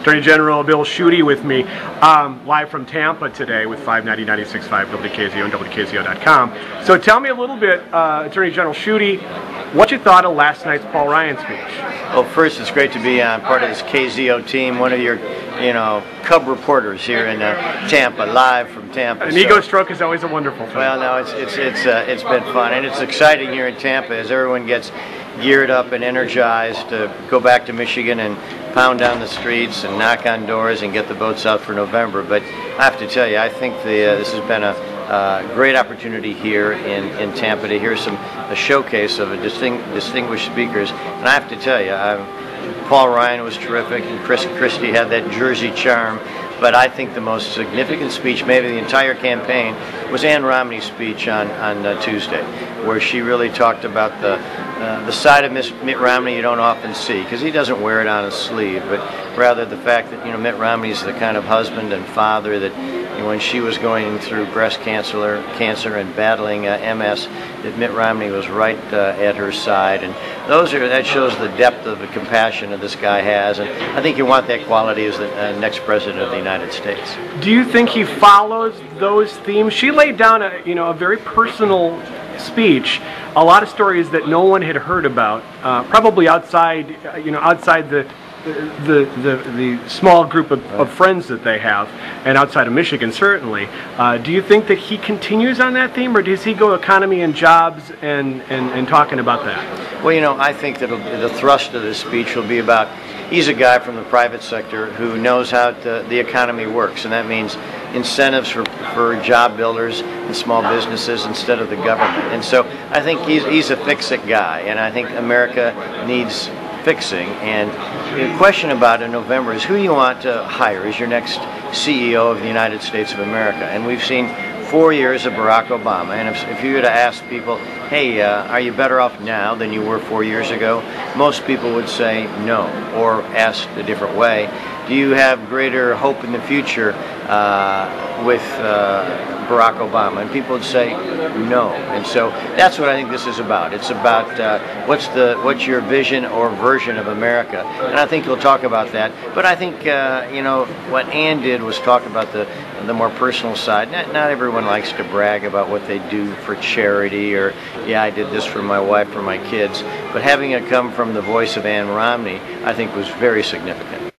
Attorney General Bill Schutte with me, live from Tampa today with 590 96.5 WKZO and WKZO.com. So tell me a little bit, Attorney General Schutte, what you thought of last night's Paul Ryan speech. Well, first, it's great to be on part of this KZO team, one of your, Cub reporters here in Tampa, live from Tampa. An ego stroke is always a wonderful thing. Well, no, it's been fun, and it's exciting here in Tampa as everyone gets geared up and energized to go back to Michigan and pound down the streets and knock on doors and get the boats out for November. But I have to tell you, I think this has been a great opportunity here in Tampa to hear a showcase of distinguished speakers. And I have to tell you, Paul Ryan was terrific, and Chris Christie had that Jersey charm. But I think the most significant speech, maybe the entire campaign, was Ann Romney's speech on Tuesday, where she really talked about the side of Mitt Romney you don't often see, because he doesn't wear it on his sleeve, but rather the fact that Mitt Romney's the kind of husband and father that when she was going through breast cancer and battling MS, that Mitt Romney was right at her side, and that shows the depth of the compassion that this guy has, and I think you want that quality as the next president of the United States. Do you think he follows those themes? She laid down a very personal speech, a lot of stories that no one had heard about, probably outside the small group of friends that they have, and outside of Michigan certainly. Do you think that he continues on that theme, or does he go economy and jobs and talking about that? Well, I think that the thrust of this speech will be about, he's a guy from the private sector who knows how the economy works, and that means incentives for job builders and small businesses instead of the government. And so I think he's a fix-it guy, and I think America needs fixing. And the question about in November is who do you want to hire as your next CEO of the United States of America? And we've seen 4 years of Barack Obama, and if you were to ask people, hey, are you better off now than you were 4 years ago? Most people would say no, or asked a different way, do you have greater hope in the future with Barack Obama? And people would say no. And so that's what I think this is about. It's about what's your vision or version of America, and I think he'll talk about that. But I think what Ann did was talk about the more personal side. Not everyone likes to brag about what they do for charity, or I did this for my wife or my kids. But having it come from the voice of Ann Romney, I think was very significant.